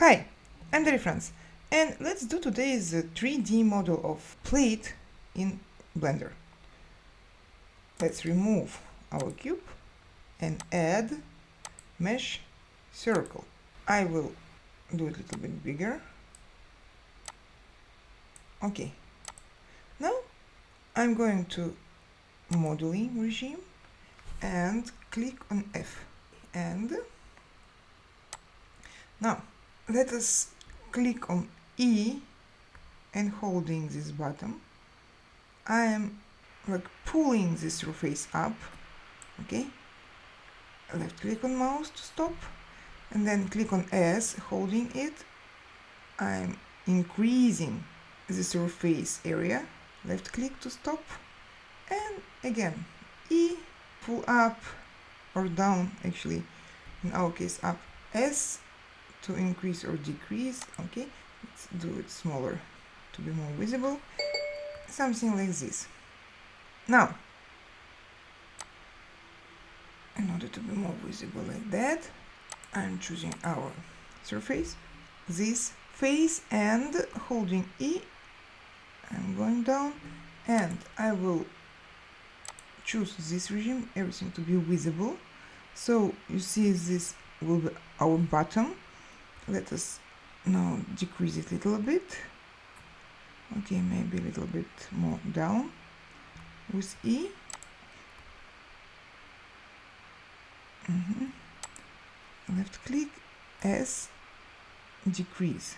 Hi, I'm Dari Frants, and let's do today's 3D model of plate in Blender. Let's remove our cube and add mesh circle. I will do it a little bit bigger. Okay, now I'm going to modeling regime and click on F. And now let us click on E and holding this button. I am like pulling this surface up. Okay, left click on mouse to stop, and then click on S holding it. I'm increasing the surface area, left click to stop, and again E, pull up or down, actually in our case up, S to increase or decrease. Okay, let's do it smaller to be more visible, something like this. Now, in order to be more visible like that, I'm choosing our surface, this face, and holding E, I'm going down, and I will choose this regime, everything to be visible. So you see this will be our bottom. Let us now decrease it a little bit. Okay, maybe a little bit more down with E. Left click, S, decrease.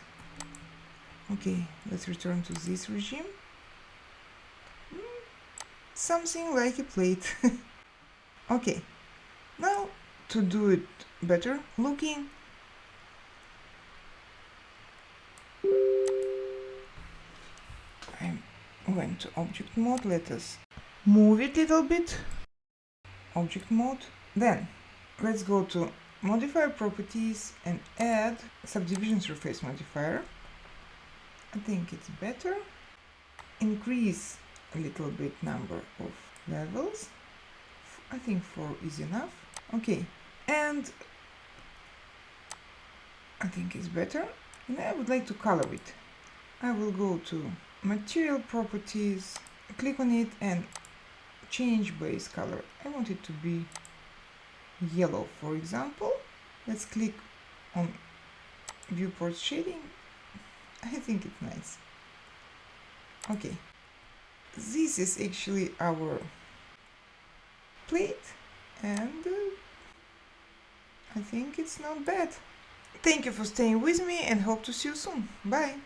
Okay, let's return to this regime. Something like a plate. Okay, now to do it better looking, I went to object mode. Let us move it a little bit. Object mode. Then let's go to modifier properties and add subdivision surface modifier. I think it's better. Increase a little bit number of levels. I think 4 is enough. Okay, and I think it's better. And I would like to color it. I will go to material properties, click on it and change base color. I want it to be yellow, for example. Let's click on viewport shading. I think it's nice. Okay, this is actually our plate, and I think it's not bad. Thank you for staying with me and hope to see you soon. Bye.